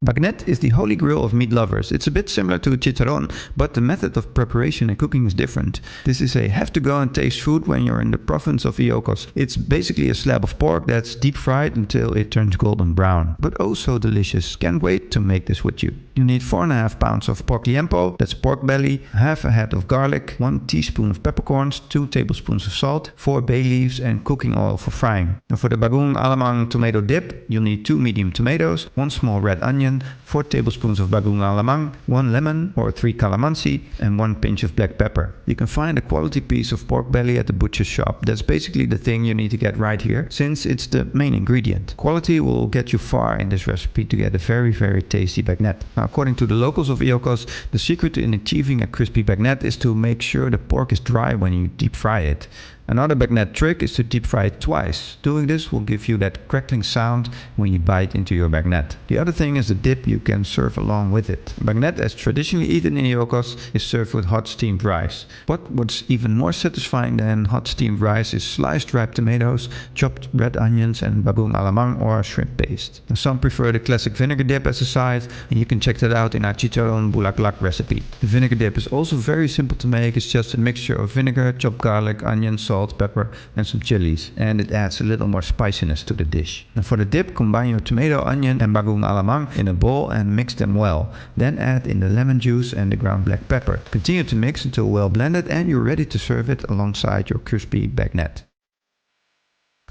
Bagnet is the holy grail of meat lovers. It's a bit similar to chicharon, but the method of preparation and cooking is different. This is a have-to-go and taste food when you're in the province of Ilocos. It's basically a slab of pork that's deep fried until it turns golden brown. But oh so delicious. Can't wait to make this with you. You need 4.5 pounds of pork liempo, that's pork belly, half a head of garlic, 1 teaspoon of peppercorns, 2 tablespoons of salt, 4 bay leaves and cooking oil for frying. Now for the Bagoong alamang tomato dip, you'll need 2 medium tomatoes, 1 small red onion, 4 tablespoons of Bagoong alamang, 1 lemon or 3 calamansi and 1 pinch of black pepper. You can find a quality piece of pork belly at the butcher's shop. That's basically the thing you need to get right here, since it's the main ingredient. Quality will get you far in this recipe to get a very tasty bagnet. Now according to the locals of Ilocos, the secret in achieving a crispy bagnet is to make sure the pork is dry when you deep fry it. Another bagnet trick is to deep fry it twice. Doing this will give you that crackling sound when you bite into your bagnet. The other thing is the dip you can serve along with it. Bagnet, as traditionally eaten in Ilocos, is served with hot steamed rice. But what's even more satisfying than hot steamed rice is sliced ripe tomatoes, chopped red onions and Bagoong alamang or shrimp paste. Now, some prefer the classic vinegar dip as a side, and you can check that out in our chicharon bulaklak recipe. The vinegar dip is also very simple to make. It's just a mixture of vinegar, chopped garlic, onion, salt, pepper and some chilies, and it adds a little more spiciness to the dish. Now for the dip, combine your tomato, onion and Bagoong alamang in a bowl and mix them well. Then add in the lemon juice and the ground black pepper. Continue to mix until well blended and you're ready to serve it alongside your crispy bagnet.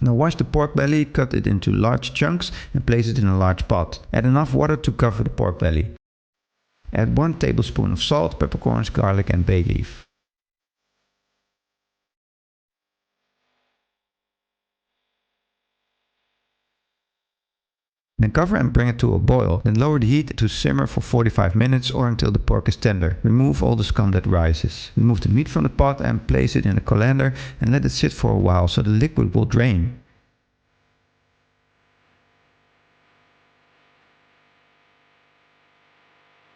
Now wash the pork belly, cut it into large chunks and place it in a large pot. Add enough water to cover the pork belly. Add 1 tablespoon of salt, peppercorns, garlic and bay leaf. Then cover and bring it to a boil. Then lower the heat to simmer for 45 minutes or until the pork is tender. Remove all the scum that rises. Remove the meat from the pot and place it in a colander and let it sit for a while so the liquid will drain.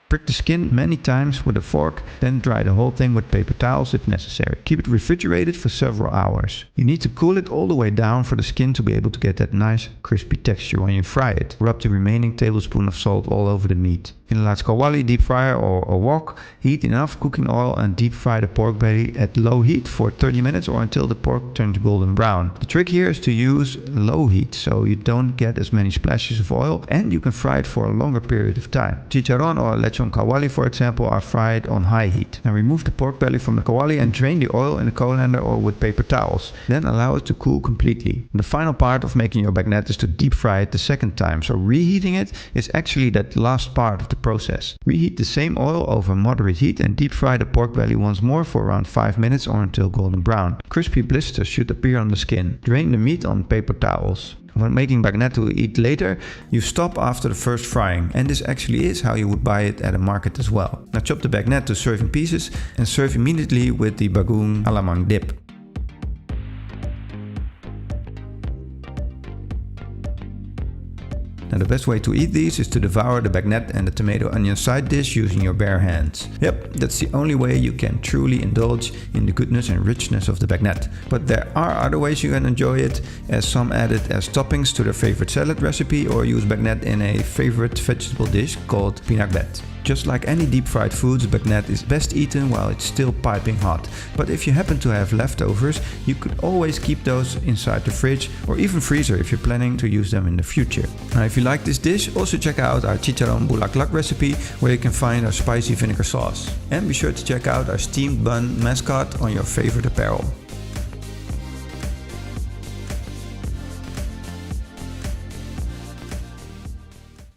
Prick the skin many times with a fork, then dry the whole thing with paper towels if necessary. Keep it refrigerated for several hours. You need to cool it all the way down for the skin to be able to get that nice crispy texture when you fry it. Rub the remaining tablespoon of salt all over the meat. In a large kawali deep fryer or a wok, heat enough cooking oil and deep fry the pork belly at low heat for 30 minutes or until the pork turns golden brown. The trick here is to use low heat so you don't get as many splashes of oil and you can fry it for a longer period of time. Chicharon or lechon kawali, for example, are fried on high heat. Now remove the pork belly from the kawali and drain the oil in a colander or with paper towels. Then allow it to cool completely. The final part of making your bagnet is to deep fry it the second time, so reheating it is actually that last part of the process. Reheat the same oil over moderate heat and deep fry the pork belly once more for around 5 minutes or until golden brown. Crispy blisters should appear on the skin. Drain the meat on paper towels. When making bagnet to eat later, you stop after the first frying, and this actually is how you would buy it at a market as well. Now chop the bagnet to serving pieces and serve immediately with the Bagoong alamang dip. Now the best way to eat these is to devour the bagnet and the tomato onion side dish using your bare hands. Yep, that's the only way you can truly indulge in the goodness and richness of the bagnet. But there are other ways you can enjoy it, as some add it as toppings to their favorite salad recipe or use bagnet in a favorite vegetable dish called pinakbet. Just like any deep fried foods, bagnet is best eaten while it's still piping hot. But if you happen to have leftovers, you could always keep those inside the fridge or even freezer if you're planning to use them in the future. Now if you like this dish, also check out our chicharon bulaklak recipe where you can find our spicy vinegar sauce. And be sure to check out our steamed bun mascot on your favorite apparel.